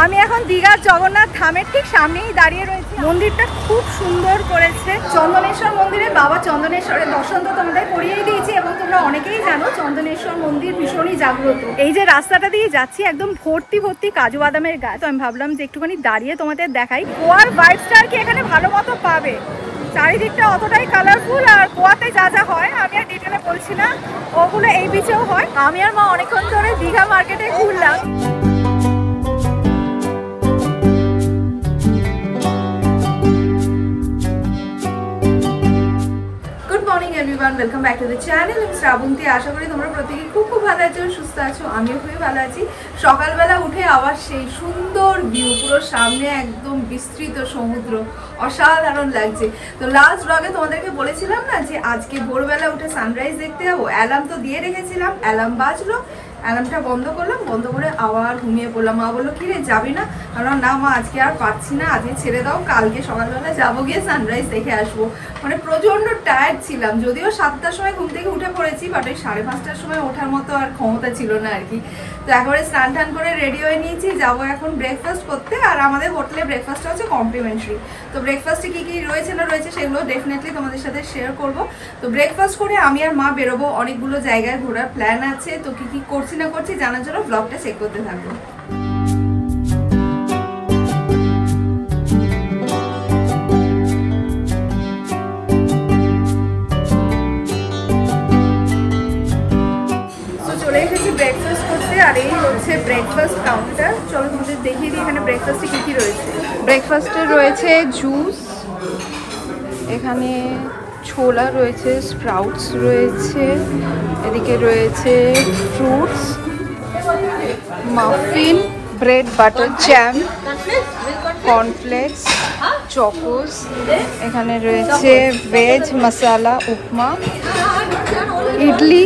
আমি এখন দীঘার জগন্নাথ ধামের ঠিক সামনেই দাঁড়িয়ে রয়েছি। মন্দিরটা খুব সুন্দর করেছে। চন্দনেশ্বর মন্দিরে বাবা চন্দনেশ্বরের দর্শন তো তোমাদের করিয়ে দিয়েছি এবং তোমরা অনেকেই জানো চন্দনেশ্বর মন্দির ভীষণই জাগ্রত। এই যে রাস্তাটা দিয়ে যাচ্ছি একদম ভর্তি ভর্তি কাজু বাদামের গাছ। তো আমি ভাবলাম যে একটুখানি দাঁড়িয়ে তোমাদের দেখাই। গোয়ার ভাইবসটা আর কি এখানে ভালো মতো পাবে। চারিদিকটা অতটাই কালারফুল, আর গোয়াতে যা যা হয় আমি আর ডিটেলে বলছি না, ওগুলো এই বিচেও হয়। আমি আর মা অনেকক্ষণ ধরে দীঘা মার্কেটে ঘুরলাম। Everyone, welcome back to the channel. আমি শ্রাবন্তী। আশা করি তোমরা প্রত্যেকে খুব ভালো আছো, সুস্থ আছো। আমিও খুবই ভালো আছি। সকালবেলা উঠে আবার সেই সুন্দর ভিউ, পুরো সামনে একদম বিস্তৃত সমুদ্র, অসাধারণ লাগছে। তো লাস্ট ব্লগে তোমাদেরকে বলেছিলাম না যে আজকে ভোরবেলা উঠে সানরাইজ দেখতে যাবো। অ্যালার্ম তো দিয়ে রেখেছিলাম, অ্যালার্ম বাজলো, অ্যালার্মটা বন্ধ করলাম, বন্ধ করে আবার ঘুমিয়ে পড়লাম। মা বললো কি রে যাবি না? আমরা না মা আজকে আর পারছি না, আজকে ছেড়ে দাও, কালকে সকালবেলা যাবো, গিয়ে সানরাইজ দেখে আসবো। মানে প্রচণ্ড টায়ার্ড ছিলাম, যদিও 7টার সময় ঘুম থেকে উঠে পড়েছি, বাট ওই 5:30টার সময় ওঠার মতো আর ক্ষমতা ছিল না আর কি। তো একেবারে স্নান টান করে রেডি হয়ে নিয়েছি, যাবো এখন ব্রেকফাস্ট করতে। আর আমাদের হোটেলে ব্রেকফাস্টটা হচ্ছে কমপ্লিমেন্টারি। তো ব্রেকফাস্টে কী কী রয়েছে না রয়েছে সেগুলো ডেফিনেটলি তোমাদের সাথে শেয়ার করবো। তো ব্রেকফাস্ট করে আমি আর মা বেরোবো, অনেকগুলো জায়গায় ঘোরার প্ল্যান আছে। তো কী কী করছি না করছি জানার জন্য ব্লগটা চেক করতে থাকবো। চলে এসেছি ব্রেকফাস্ট করতে, আর এই হচ্ছে ব্রেকফাস্ট কাউন্টার। চলো তোমাদের দেখিয়ে দিই এখানে ব্রেকফাস্টে কী কী রয়েছে। ব্রেকফাস্টে রয়েছে জুস, এখানে ছোলা রয়েছে, স্প্রাউটস রয়েছে, এদিকে রয়েছে fruits, muffin, bread butter jam, cornflakes, Chocos, এখানে রয়েছে ভেজ মশালা উপমা, ইডলি,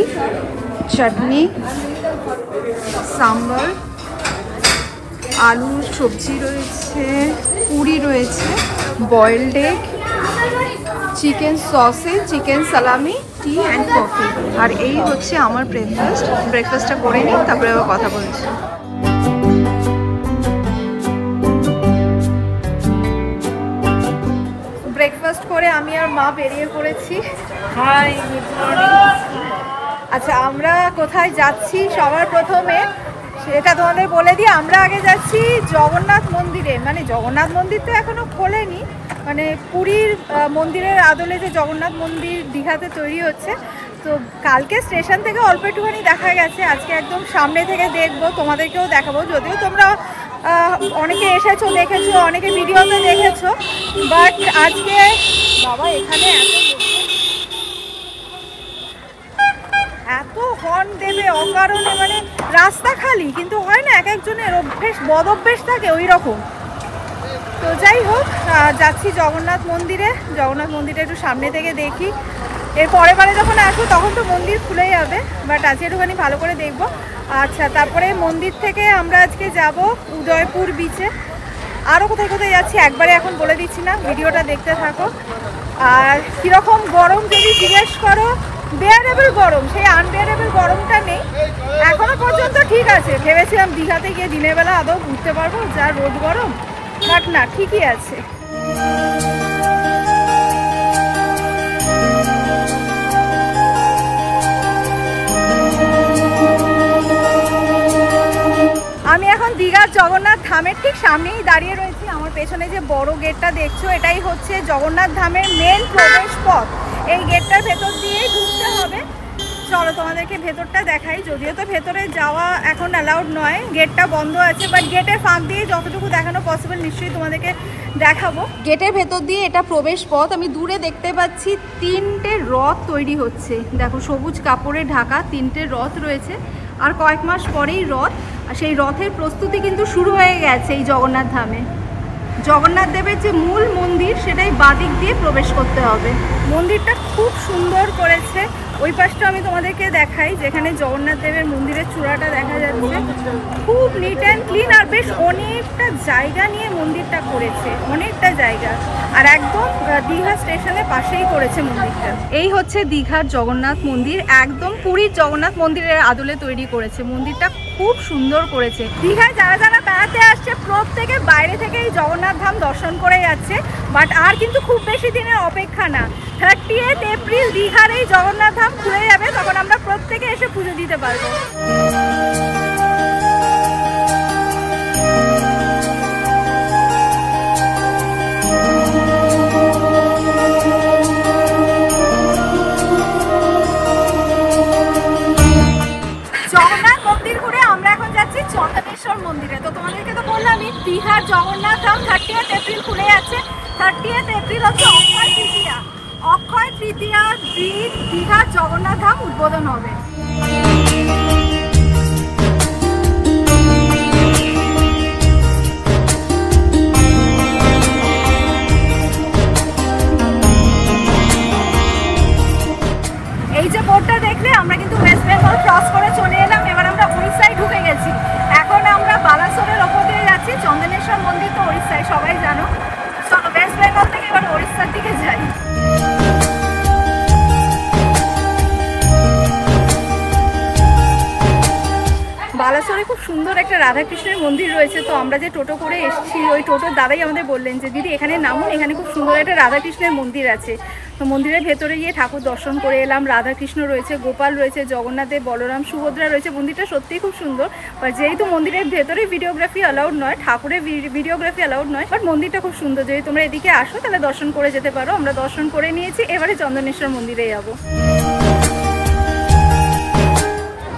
চাটনি, সাম্বার, আলুর সবজি রয়েছে, পুরি রয়েছে, boiled egg, chicken sausage, chicken সালামি, টি অ্যান্ড কফি। আর এই হচ্ছে আমার ব্রেকফাস্টটা করে নিই, তারপরে আবার কথা বলছি। ব্রেকফাস্ট করে আমি আর মা বেরিয়ে পড়েছি। Hi, good morning. আচ্ছা, আমরা কোথায় যাচ্ছি সবার প্রথমে সেটা তোমাদের বলে দিই। আমরা আগে যাচ্ছি জগন্নাথ মন্দিরে। মানে জগন্নাথ মন্দির তো এখনো খোলেনি, মানে পুরীর মন্দিরের আদলে যে জগন্নাথ মন্দির দীঘাতে তৈরি হচ্ছে। তো কালকে স্টেশন থেকে অল্প একটুখানি দেখা গেছে, আজকে একদম সামনে থেকে দেখবো, তোমাদেরকেও দেখাবো। যদিও তোমরা অনেকে এসেছো, দেখেছো, অনেকে ভিডিওতে দেখেছো, বাট আজকে বাবা এখানে এত হর্ন দেবে অকারণে, মানে রাস্তা খালি কিন্তু হয় না, এক একজনের অভ্যেস বদ অভ্যেস থাকে ওই রকম। তো যাই হোক, যাচ্ছি জগন্নাথ মন্দিরে। জগন্নাথ মন্দিরে একটু সামনে থেকে দেখি, এর পরের বারে যখন আসবো তখন তো মন্দির খুলে যাবে, বাট আজকে একটুখানি ভালো করে দেখবো। আচ্ছা, তারপরে মন্দির থেকে আমরা আজকে যাব উদয়পুর বিচে। আরও কোথায় কোথায় যাচ্ছি একবারে এখন বলে দিচ্ছি না, ভিডিওটা দেখতে থাকো। আর কীরকম গরম যদি জিজ্ঞেস করো, বেয়ারেবল গরম, সেই আনবেয়ারেবল গরমটা নেই এখনো পর্যন্ত। ঠিক আছে, ভেবেছিলাম দীঘাতে গিয়ে দিনের বেলা আদৌ ঘুরতে পারবো, যা রোদ গরম, বাট না, ঠিকই আছে। আমি এখন দীঘার জগন্নাথ ধামের ঠিক সামনেই দাঁড়িয়ে রয়েছি। আমার পেছনে যে বড় গেটটা দেখছো, এটাই হচ্ছে জগন্নাথ ধামের মেন প্রবেশ পথ। এই গেটটার ভেতর দিয়েই ঢুকতে হবে। চলো তোমাদেরকে ভেতরটা দেখাই। যদিও তো ভেতরে যাওয়া এখন অ্যালাউড নয়, গেটটা বন্ধ আছে, বাট গেটের ফাঁক দিয়ে যতটুকু দেখানো পসিবল নিশ্চয়ই তোমাদেরকে দেখাবো। গেটের ভেতর দিয়ে এটা প্রবেশ পথ। আমি দূরে দেখতে পাচ্ছি 3টে রথ তৈরি হচ্ছে। দেখো, সবুজ কাপড়ে ঢাকা 3টে রথ রয়েছে, আর কয়েক মাস পরেই রথ। আর সেই রথের প্রস্তুতি কিন্তু শুরু হয়ে গেছে এই জগন্নাথ ধামে। জগন্নাথ দেবের যে মূল মন্দির সেটাই বাদিক দিয়ে প্রবেশ করতে হবে। মন্দিরটা খুব সুন্দর করেছে। ওই পাশটা আমি তোমাদেরকে দেখাই, যেখানে জগন্নাথ দেবের মন্দিরের চূড়াটা দেখা যাচ্ছে। খুব নিট অ্যান্ড ক্লিন, আর বেশ অনেকটা জায়গা নিয়ে মন্দিরটা করেছে, অনেকটা জায়গা। আর একদম দীঘা স্টেশনের পাশেই করেছে মন্দিরটা। এই হচ্ছে দীঘার জগন্নাথ মন্দির, একদম পুরীর জগন্নাথ মন্দিরের আদলে তৈরি করেছে। মন্দিরটা খুব সুন্দর করেছে। দীঘায় যারা যারা বেড়াতে আসছে প্রত্যেকে বাইরে থেকে এই জগন্নাথ ধাম দর্শন করে যাচ্ছে। বাট আর কিন্তু খুব বেশি দিনের অপেক্ষা না, 30 এপ্রিল দীঘার এই জগন্নাথ ধাম খুলে যাবে, তখন আমরা প্রত্যেকে এসে পুজো দিতে পারবো। জগন্নাথ মন্দির ঘুরে আমরা এখন যাচ্ছি চন্দনেশ্বর মন্দিরে। তো তোমাদেরকে তো বললামই দীঘার জগন্নাথ ধাম 30 এপ্রিল খুলে যাচ্ছে। 30 এপ্রিল হচ্ছে অক্ষয় তৃতীয়া। অক্ষয় তৃতীয়া দিন দীঘার জগন্নাথ ধাম উদ্বোধন হবে। এই যে বোর্ডটা দেখলে আমরা কিন্তু ওয়েস্ট বেঙ্গল ক্রস করে চলে এলাম। এবার আমরা উড়িষ্যায় ঢুকে গেছি। এখন আমরা বালাসোরের ওপর দিয়ে যাচ্ছি। চন্দনেশ্বর মন্দির তো উড়িষ্যায় সবাই জানো। চলো ওয়েস্ট বেঙ্গল থেকে এবার উড়িষ্যার দিকে যাই। বালাসোরে খুব সুন্দর একটা রাধাকৃষ্ণের মন্দির রয়েছে। তো আমরা যে টোটো করে এসেছি ওই টোটোর দাদাই আমাদের বললেন যে দিদি এখানে নামুন, এখানে খুব সুন্দর একটা রাধাকৃষ্ণের মন্দির আছে। তো মন্দিরের ভেতরে গিয়ে ঠাকুর দর্শন করে এলাম। রাধাকৃষ্ণ রয়েছে, গোপাল রয়েছে, জগন্নাথ দেব, বলরাম, সুভদ্রা রয়েছে। মন্দিরটা সত্যিই খুব সুন্দর। বাট যেহেতু মন্দিরের ভেতরে ভিডিওগ্রাফি অ্যালাউড নয়, ঠাকুরের ভিডিওগ্রাফি অ্যালাউড নয়, বাট মন্দিরটা খুব সুন্দর। যদি তোমরা এদিকে আসো তাহলে দর্শন করে যেতে পারো। আমরা দর্শন করে নিয়েছি, এবারে চন্দনেশ্বর মন্দিরে যাবো।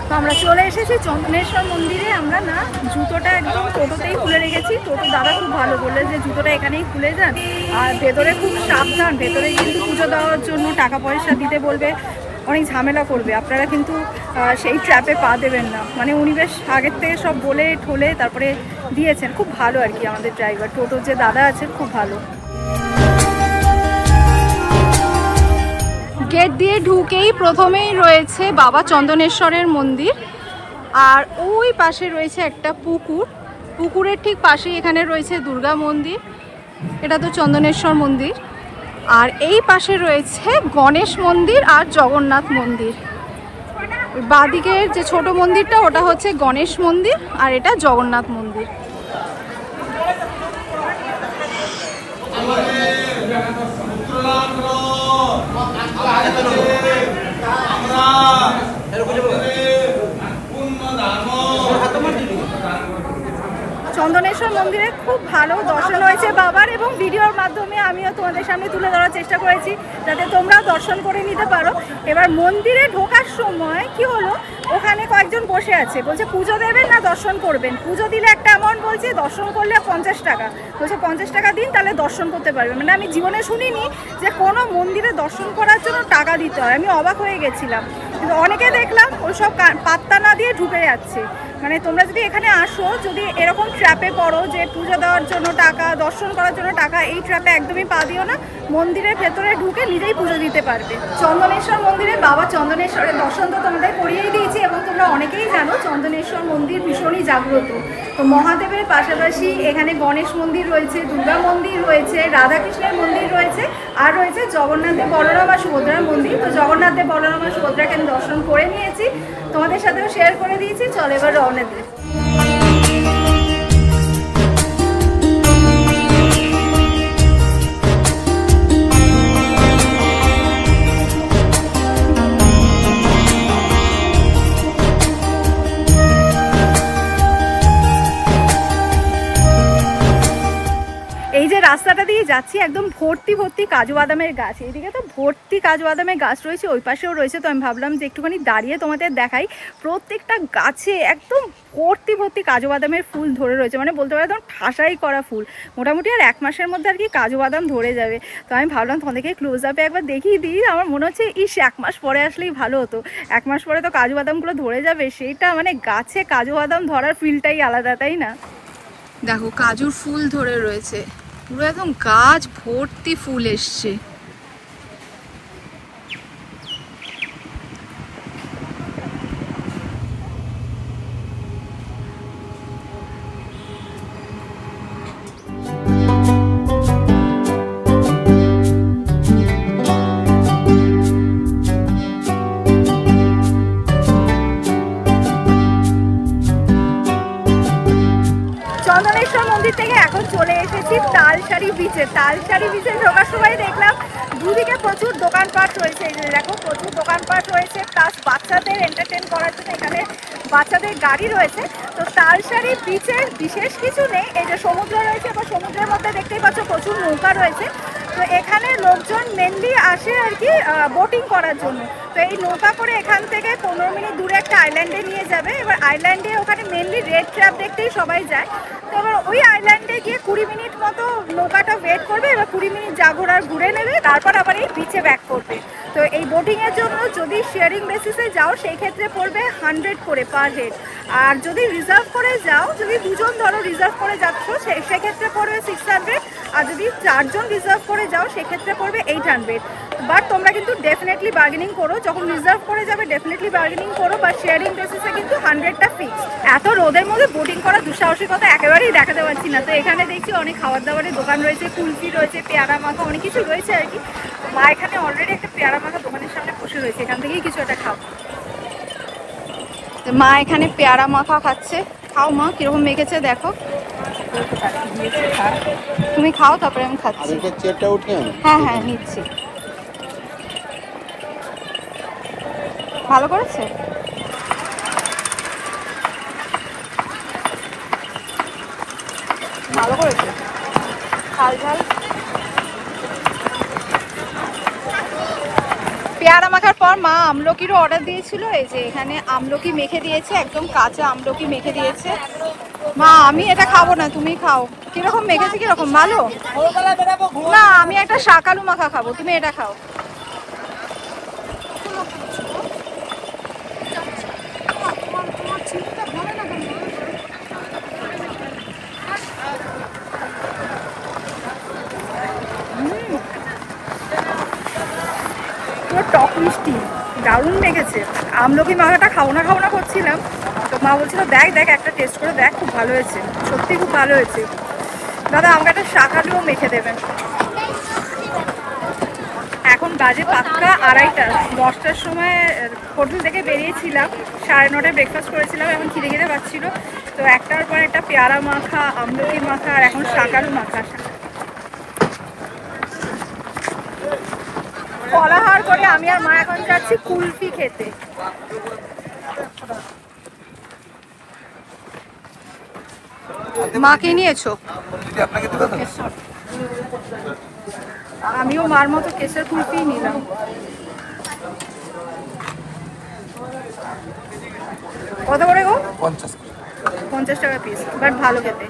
তো আমরা চলে এসেছি চন্দনেশ্বর মন্দিরে। আমরা না জুতোটা একদম টোটোতেই খুলে রেখেছি। টোটো দাদা খুব ভালো বললে যে জুতোটা এখানেই খুলে যান, আর ভেতরে খুব সাবধান। ভেতরে কিন্তু পুজো দেওয়ার জন্য টাকা পয়সা দিতে বলবে, অনেক ঝামেলা করবে। আপনারা কিন্তু সেই ট্র্যাপে পা দেবেন না। মানে উনি বেশ আগের থেকে সব বলে ঠোলে তারপরে দিয়েছেন। খুব ভালো আর কি আমাদের ড্রাইভার, টোটোর যে দাদা আছেন খুব ভালো। গেট দিয়ে ঢুকেই প্রথমেই রয়েছে বাবা চন্দনেশ্বরের মন্দির, আর ওই পাশে রয়েছে একটা পুকুর। পুকুরের ঠিক পাশেই এখানে রয়েছে দুর্গা মন্দির, এটা তো চন্দনেশ্বর মন্দির। আর এই পাশে রয়েছে গণেশ মন্দির আর জগন্নাথ মন্দির। বাঁদিকের যে ছোট মন্দিরটা ওটা হচ্ছে গণেশ মন্দির, আর এটা জগন্নাথ মন্দির। চন্দনেশ্বর মন্দিরে খুব ভালো দর্শন হয়েছে বাবার, এবং ভিডিওর মাধ্যমে আমিও তোমাদের সামনে তুলে ধরার চেষ্টা করেছি যাতে তোমরাও দর্শন করে নিতে পারো। এবার মন্দিরে ঢোকার সময় কি হলো, ওখানে কয়েকজন বসে আছে, বলছে পুজো দেবেন না দর্শন করবেন। পুজো দিলে একটা অ্যামাউন্ট বলছে, দর্শন করলে 50 টাকা বলছে। 50 টাকা দিন তাহলে দর্শন করতে পারবেন। মানে আমি জীবনে শুনিনি যে কোনো মন্দিরে দর্শন করার জন্য টাকা দিতে হয়। আমি অবাক হয়ে গেছিলাম, কিন্তু অনেকে দেখলাম ওইসব পাত্তা না দিয়ে ঢুকে যাচ্ছে। মানে তোমরা যদি এখানে আসো, যদি এরকম ট্র্যাপে পড়ো যে পুজো দেওয়ার জন্য টাকা, দর্শন করার জন্য টাকা, এই ট্র্যাপে একদমই পা দিও না। মন্দিরের ভেতরে ঢুকে নিজেই পুজো দিতে পারবে। চন্দনেশ্বর মন্দিরে বাবা চন্দনেশ্বরের দর্শন তো তোমাদের করিয়েই দিয়েছি, এবং তোমরা অনেকেই জানো চন্দনেশ্বর মন্দির ভীষণই জাগ্রত। তো মহাদেবের পাশাপাশি এখানে গণেশ মন্দির রয়েছে, দুর্গা মন্দির রয়েছে, রাধাকৃষ্ণের মন্দির রয়েছে, আর রয়েছে জগন্নাথ দেব, বলরাম আর সুভদ্রার মন্দির। তো জগন্নাথ দেব, বলরাম আর সুভদ্রাকে আমি দর্শন করে নিয়েছি, তোমাদের সাথেও শেয়ার করে দিয়েছি। চল এবার রওনা দিই। এই যে রাস্তাটা দিয়ে যাচ্ছি একদম ভর্তি ভর্তি কাজু বাদামের গাছ। এইদিকে তো ভর্তি কাজু বাদামের গাছ রয়েছে, ওই পাশেও রয়েছে। তো আমি ভাবলাম যে একটুখানি দাঁড়িয়ে তোমাদের দেখাই। প্রত্যেকটা গাছে একদম ভর্তি ভর্তি কাজু বাদামের ফুল ধরে রয়েছে, মানে বলতে পারো একদম ঠাসাই করা ফুল। মোটামুটি আর 1 মাসের মধ্যে আর কি কাজু বাদাম ধরে যাবে। তো আমি ভাবলাম তোমাদেরকে ক্লোজ আপে একবার দেখিয়ে দিই। আমার মনে হচ্ছে 1 মাস পরে আসলেই ভালো হতো। 1 মাস পরে তো কাজু বাদামগুলো ধরে যাবে, সেইটা মানে গাছে কাজু বাদাম ধরার ফিলটাই আলাদা, তাই না? দেখো কাজুর ফুল ধরে রয়েছে, পুরো একদম গাছ ভর্তি ফুল এসছে। মন্দির থেকে এখন চলে এসেছি তালসারি বিচে। তালসারি বিচে ঢোকার সময় দেখলাম দুদিকে প্রচুর দোকানপাট রয়েছে। এই যে দেখো প্রচুর দোকানপাট রয়েছে, প্লাস বাচ্চাদের এন্টারটেন করার জন্য এখানে বাচ্চাদের গাড়ি রয়েছে। তো তালসারি বিচের বিশেষ কিছু নেই, এই যে সমুদ্র রয়েছে এবং সমুদ্রের মধ্যে দেখতেই পাচ্ছ প্রচুর নৌকা রয়েছে। তো এখানে লোকজন মেনলি আসে আর কি বোটিং করার জন্য। তো এই নৌকা করে এখান থেকে 15 মিনিট দূরে একটা আইল্যান্ডে নিয়ে যাবে। এবার আইল্যান্ডে ওখানে মেনলি রেড ক্র্যাব দেখতেই সবাই যায়। তো এবার ওই আইল্যান্ডে গিয়ে 20 মিনিট মতো নৌকাটা ওয়েট করবে, এবার 20 মিনিট যা ঘোরার ঘুরে নেবে, তারপর আবার এই বিচে ব্যাক করবে। তো এই বোটিংয়ের জন্য যদি শেয়ারিং বেসিসে যাও সেই ক্ষেত্রে পড়বে 100 করে পার হেড। আর যদি রিজার্ভ করে যাও, যদি দুজন ধরো রিজার্ভ করে যাচ্ছ সেক্ষেত্রে পড়বে 600। আর যদি 4 জন রিজার্ভ করে যাও সেক্ষেত্রে পড়বে 800। বাট তোমরা কিন্তু ডেফিনেটলি বার্গেনিং করো, যখন রিজার্ভ করে যাবে ডেফিনেটলি বার্গেনিং করো, বা শেয়ারিং বেসিসে কিন্তু 100টা ফিক্সড। এত রোদের মধ্যে বোটিং করা দুঃসাহসিকতা একেবারেই দেখাতে পারছি না। তো এখানে দেখছি অনেক খাবার দাবারের দোকান রয়েছে, কুলফি রয়েছে, পেয়ারা মাখা, অনেক কিছু রয়েছে আর কি। মা এখানে অলরেডি একটা পেয়ারা মাখা দোকানের সামনে বসে রয়েছে, এখান থেকেই কিছু একটা খাও। মা এখানে পেয়ারা মাখা খাচ্ছে, খাও মা কিরকম মেখেছে দেখো। তুমি খাও তারপরে আমি খাচ্ছি। হ্যাঁ হ্যাঁ নিচ্ছি। ভালো করেছে, ভালো করেছে, ঝাল ঝাল। পেয়ারা মাখার পর মা আমলকিরও অর্ডার দিয়েছিল। এই যে এখানে আমলকি মেখে দিয়েছে, একদম কাঁচা আমলকি মেখে দিয়েছে। মা আমি এটা খাবো না, তুমি খাও। কিরকম মেখেছে, কিরকম ভালো? না আমি একটা শাকালু মাখা খাবো, তুমি এটা খাও। টক মিষ্টি দারুণ লেগেছে। আমলকি মাখাটা খাও না করছিলাম, তো মা বলছিল দেখ দেখ একটা টেস্ট করে দেখ, খুব ভালো হয়েছে, সত্যি খুব ভালো হয়েছে। দাদা আমাকে একটা শাকালুও মেখে দেবেন। এখন বাজে পাক্কা 2:30টা। 10টার সময় হোটেল থেকে বেরিয়েছিলাম, 9:30টায় ব্রেকফাস্ট করেছিলাম, এখন খিদে খিদে পাচ্ছিল। তো একটার পর একটা পেয়ারা মাখা, আমলকি মাখা, আর এখন শাকালু মাখা। ফলাহার করে আমি আর মা এখন যাচ্ছি কুলফি খেতে। মা কে নিয়েছো? আমিও মার মতো কেশর কুলফি নিলাম। কত করে গো? 50 টাকা পিস, বাট ভালো খেতে।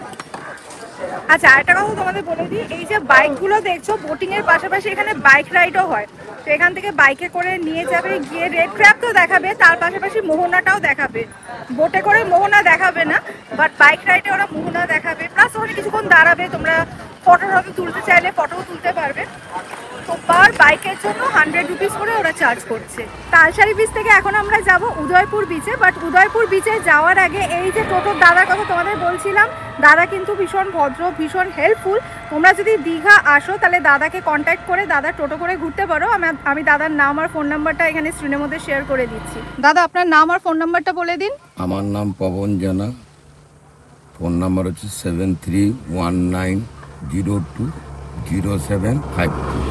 আচ্ছা আরেকটা কথা তোমাদের বলে দিই, এই যে বাইকগুলো দেখছো বোটিং এর পাশাপাশি এখানে বাইক রাইডও হয়। তো এখান থেকে বাইকে করে নিয়ে যাবে, গিয়ে রেড ক্র্যাব তো দেখাবে, তার পাশাপাশি মোহনাটাও দেখাবে। বোটে করে মোহনা দেখাবে না, বাট বাইক রাইডে ওরা মোহনা দেখাবে, প্লাস ওখানে কিছুক্ষণ দাঁড়াবে, তোমরা ফটো তুলতে চাইলে ফটোও তুলতে পারবে। তো পার বাইকের জন্য 100 রুপিস করে ওরা চার্জ করছে। তালসারি বিচ থেকে এখন আমরা যাব উদয়পুর বিচে। বাট উদয়পুর বিচে যাওয়ার আগে এই যে টোটোর দাদার কথা তোমাদের বলছিলাম, দাদা কিন্তু ভীষণ ভদ্র, ভীষণ হেল্পফুল। তোমরা যদি দীঘা আসো তাহলে দাদাকে কন্ট্যাক্ট করে দাদা টোটো করে ঘুরতে পারো। আমি দাদার নাম আর ফোন নাম্বারটা এখানে স্ক্রিনের মধ্যে শেয়ার করে দিচ্ছি। দাদা আপনার নাম আর ফোন নাম্বারটা বলে দিন। আমার নাম পবন জানা, ফোন নাম্বার হচ্ছে 7319020752।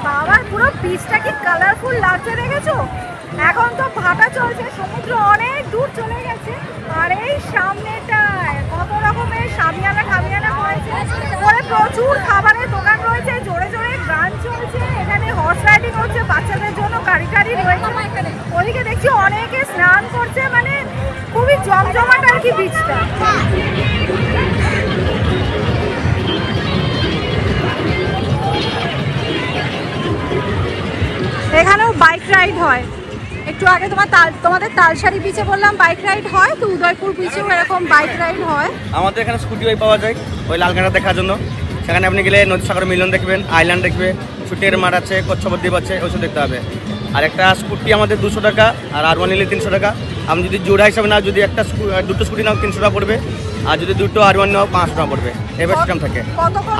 বাবা পুরো বিচটা কি কালারফুল লাগছে দেখেছো? এখন তো ভাটা চলছে, সমুদ্র অনেক দূর চলে গেছে। আর এই সামনেটায় কত রকমের সামিয়ানা হয়েছে, পরে প্রচুর খাবারের দোকান রয়েছে, জোরে জোরে গান চলছে, এখানে হর্স রাইডিং হচ্ছে, বাচ্চাদের জন্য গাড়ি রয়েছে। ওদিকে দেখছি অনেকে স্নান করছে, মানে খুবই জমজমাট আর কি বিচটা। এখানেও বাইক রাইড হয়। একটু আগে তোমাদের তালসারি বিচে বললাম বাইক রাইড হয়, তো উদয়পুর বিচেও এরকম বাইক রাইড হয়। আমাদের এখানে স্কুটি বাইক পাওয়া যায় ওই লালকাটা দেখার জন্য। সেখানে আপনি গেলে নদী সাগর মিলন দেখবেন, আইল্যান্ড দেখবে, শুটিংয়ের মাঠ আছে, কচ্ছপদ্বীপ আছে, ওইসব দেখতে হবে। আর একটা স্কুটি আমাদের 200 টাকা, আর R1 নিলে 300 টাকা। আপনি যদি জোড়া হিসাবে নাও, যদি একটা দুটো স্কুটি নাও 300 টাকা পড়বে, আর যদি দুটো R1 নাও 500 টাকা পড়বে। এবার সিস্টেম থাকে,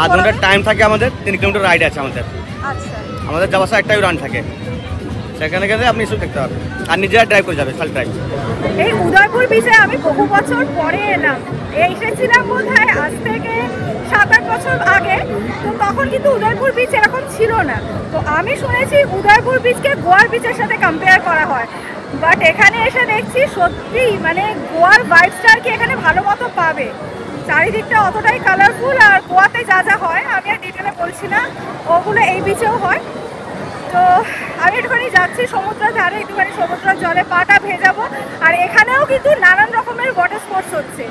আধ ঘন্টার টাইম থাকে আমাদের, 3 কিলোমিটার রাইড আছে আমাদের। আচ্ছা, আমাদের যাওয়ার সময় একটাই রান থাকে, সেখানে গেলে আপনি এসব দেখতে হবে, আর নিজেরা ড্রাইভ করে যাবে, সাল ড্রাইভ। এই উদয়পুর বিচে আমি বহু বছর পরে এলাম, এসেছিলাম বোধহয় আজ থেকে 7-8 বছর আগে। তো তখন কিন্তু উদয়পুর বিচ এরকম ছিল না। তো আমি শুনেছি উদয়পুর বিচকে গোয়ার বিচের সাথে কম্পেয়ার করা হয়, বাট এখানে এসে দেখছি সত্যি মানে গোয়ার ভাইবসটা আর কি এখানে ভালো মতো পাবে। চারিদিকটা অতটাই কালারফুল, আর গোয়াতে যা যা হয় আমি আর ডিটেলে বলছি না, ওগুলো এই বিচেও হয়। তো আমি একটুখানি যাচ্ছি সমুদ্রের ধারে, একটুখানি সমুদ্রের জলে পাটা ভেজাবো। আর এখানেও কিন্তু নানান রকমের ওয়াটার স্পোর্টস হচ্ছে।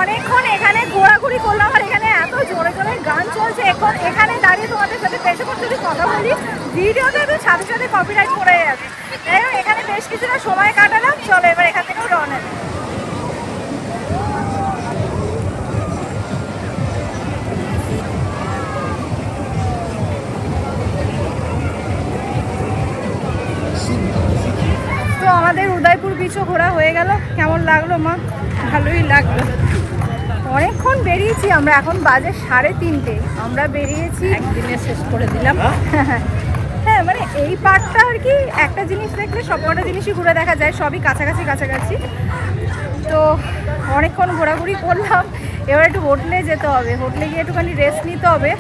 অনেকক্ষণ এখানে ঘোরাঘুরি করলাম, আর এখানে এত জোরে জোরে গান চলছে। এখন এখানে দাঁড়িয়ে তোমাদের সাথে বেশিক্ষণ যদি কথা বলি, ভিডিওতে তো সাথে সাথে কপিরাইট করে যাবে। তাই এখানে বেশ কিছুটা সময় কাটালাম। চলো এবার এখান থেকেও রওনা দিই। তো আমাদের উদয়পুর বিচও ঘোরা হয়ে গেল। কেমন লাগলো মা? ভালোই লাগলো। অনেকক্ষণ বেরিয়েছি আমরা, এখন বাজে 3:30। আমরা বেরিয়েছি, একদিনে শেষ করে দিলাম। হ্যাঁ মানে এই পার্কটা আর কি একটা জিনিস দেখলে সবকটা জিনিসই ঘুরে দেখা যায়, সবই কাছাকাছি কাছাকাছি। তো অনেকক্ষণ ঘোরাঘুরি করলাম, এবার একটু হোটেলে যেতে হবে, হোটেলে গিয়ে একটুখানি রেস্ট নিতে হবে।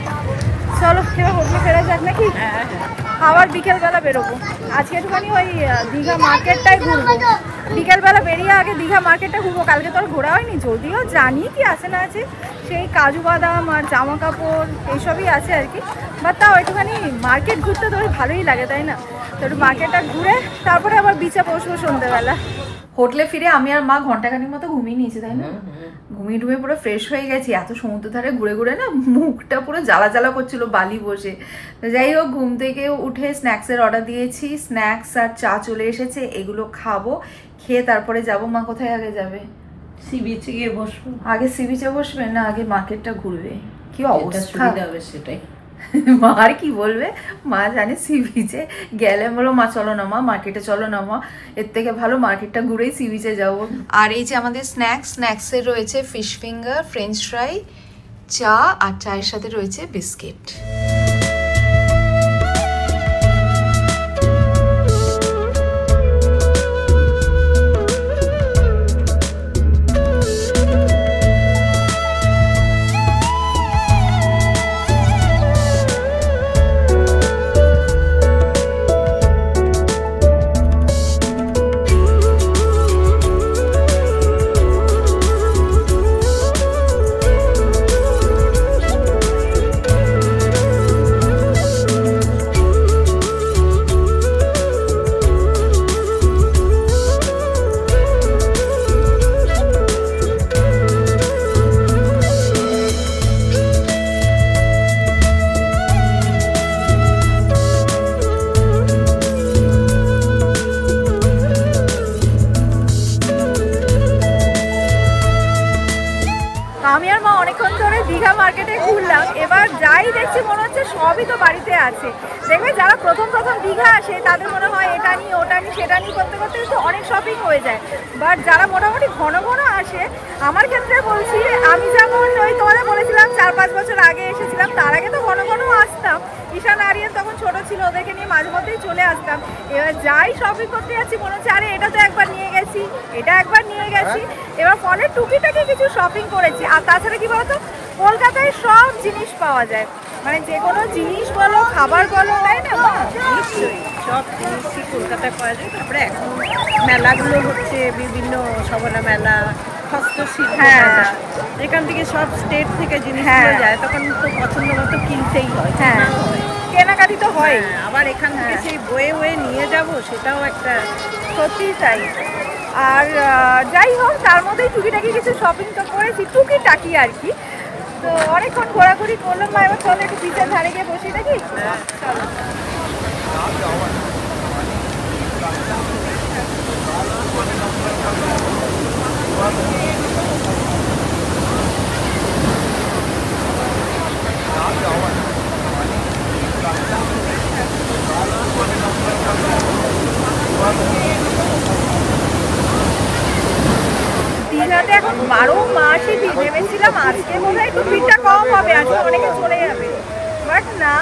চলো এবার হোটেলে ফেরা যাক নাকি? আবার বিকেলবেলা বেরোবো। আজকে একটুখানি ওই দীঘা মার্কেটটাই ঘুরবো, বিকেলবেলা বেরিয়ে আগে দীঘা মার্কেটটা ঘুরবো। কালকে তো আর ঘোরা হয়নি, যদিও জানি কি আছে না আছে, সেই কাজু বাদাম আর জামা কাপড় এইসবই আছে আর কি। বাট তাও একটুখানি মার্কেট ঘুরতে তো ভালোই লাগে, তাই না? তো একটু মার্কেটটা ঘুরে তারপরে আবার বিচে বসবো সন্ধ্যেবেলা। হোটেলে ফিরে আমি আর মা ঘন্টাখানিক মতো ঘুমিয়ে নিয়েছি, তাই না? ঘুমিয়ে টুমিয়ে পুরো ফ্রেশ হয়ে গেছি। এত সমুদ্র ধারে ঘুরে ঘুরে না মুখটা পুরো জ্বালা জ্বালা করছিল বালি বসে। তো যাই হোক, ঘুম থেকে উঠে স্ন্যাক্সের অর্ডার দিয়েছি, স্ন্যাক্স আর চা চলে এসেছে, এগুলো খাবো। খেয়ে তারপরে যাবো। মা কোথায় আগে যাবে? সি বিচে গিয়ে বসবো। আগে সি বিচে বসবে না আগে মার্কেটটা ঘুরবে? কি অবস্থা হবে সেটাই। মা আর কি বলবে, মা জানে সি বিচে গেলে বলো মা চলো না মা মার্কেটে চলো না মা, এর থেকে ভালো মার্কেটটা ঘুরেই সি বিচে যাবো। আর এই যে আমাদের স্ন্যাক্সের রয়েছে ফিশ ফিঙ্গার, ফ্রেঞ্চ ফ্রাই, চা, আর চায়ের সাথে রয়েছে বিস্কিট। আমি আর মা অনেকক্ষণ ধরে দীঘা মার্কেটে ঘুরলাম। এবার যাই দেখছি মনে হচ্ছে সবই তো বাড়িতে আছে। দেখবে যারা প্রথম দীঘা আসে তাদের মনে হয় এটা নিয়ে ওটা নিয়ে সেটা নিয়ে করতে করতে কিন্তু অনেক শপিং হয়ে যায়। বাট যারা মোটামুটি ঘন ঘন আসে, আমার ক্ষেত্রে বলছি, আমি যেমন ওই তোমাদের বলেছিলাম 4-5 বছর আগে এসেছিলাম, তার আগে তো ঘন ঘন আসতাম। ঈশান আরিয়ান তখন ছোট ছিল, ওদেরকে নিয়ে মাঝে মধ্যেই চলে আসতাম। এবার যাই শপিং করতে যাচ্ছি মনে হচ্ছে আরে এটা তো একবার নিয়ে গেছি, এটা একবার নিয়ে গেছি। এবার ফলের টুকিটাকি কিছু শপিং করেছি। আর তাছাড়া কি বলতো, কলকাতায় সব জিনিস পাওয়া যায়, মানে যে কোনো জিনিস বলো, খাবার বলো, তাই না? নিশ্চয়ই সব জিনিসই কলকাতায় পাওয়া যায়। তারপরে এখন মেলাগুলো হচ্ছে, বিভিন্ন সবলা মেলা, হস্তশিল্প মেলা, এখান থেকে সব স্টেট থেকে জিনিসগুলো যায়, তখন তো পছন্দ মতো কিনতেই হয়। কেনাকাটি তো হয়। আবার এখান থেকে সেই বয়ে নিয়ে যাব, সেটাও একটা সত্যি তাই। আর যাই হোক, তার মধ্যেই টুকিটাকি কিছু শপিং তো করেছি, টুকিটাকি আর কি। তো অনেকক্ষণ ঘোরাঘুরি করলাম, মা এবার চলো একটু বিচের ধারে গিয়ে বসি নাকি। চলো। দীঘাতে এখন 12 মাসই ভিড়। ভেবেছিলাম আজকে মনে হয় একটু ভিড়টা কম হবে, আজকে অনেকে চলে যাবে, বাট না,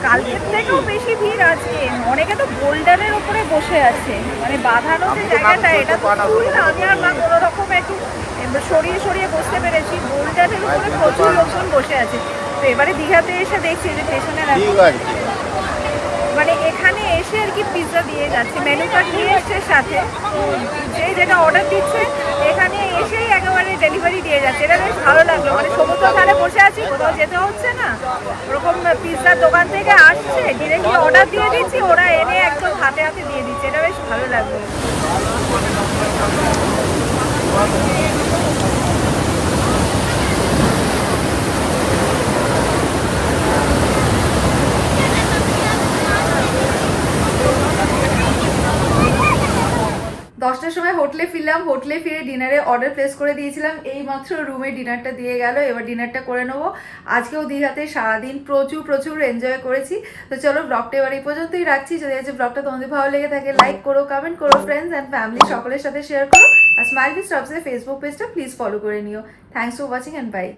কালকের থেকেও বেশি ভিড় আছে। অনেকে তো বোল্ডারের উপরে বসে আছে, মানে বাঁধানো যে জায়গাটা, এটা তো ফুল না। আমি আর মা কোনো রকম একটু সরিয়ে সরিয়ে বসতে পেরেছি। বোল্ডারের উপরে প্রচুর লোকজন বসে আছে। তো এবারে দীঘাতে এসে দেখছি যে পেছনে মানে এখানে এসে আর কি পিৎজা দিয়ে যাচ্ছে, মেনু কার্ড নিয়ে এসছে সাথে, যে যেটা অর্ডার দিচ্ছে এখানে এসেই একেবারে ডেলিভারি দিয়ে যাচ্ছে। এটা বেশ ভালো লাগলো, মানে সমুদ্র ধারে বসে আছি, কোথাও যেতে হচ্ছে না, ওরকম পিৎজার দোকান থেকে আসছে, ডিরেক্টলি অর্ডার দিয়ে দিচ্ছি, ওরা এনে একদম হাতে হাতে দিয়ে দিচ্ছে। এটা বেশ ভালো লাগলো। দশটার সময় হোটেলে ফিরলাম। হোটেলে ফিরে ডিনারে অর্ডার প্লেস করে দিয়েছিলাম, এই মাত্র রুমে ডিনারটা দিয়ে গেল। এবার ডিনারটা করে নেবো। আজকেও দীঘাতে সারাদিন প্রচুর এনজয় করেছি। তো চলো, ব্লগটা এবার এই পর্যন্তই রাখছি। যদি আজকে ব্লগটা তোমাদের ভালো লেগে থাকে, লাইক করো, কমেন্ট করো, ফ্রেন্ডস অ্যান্ড ফ্যামিলি সকলের সাথে শেয়ার করো। আর স্মাইল বিচ টপসের ফেসবুক পেজটা প্লিজ ফলো করে নিও। Thanks for watching and by.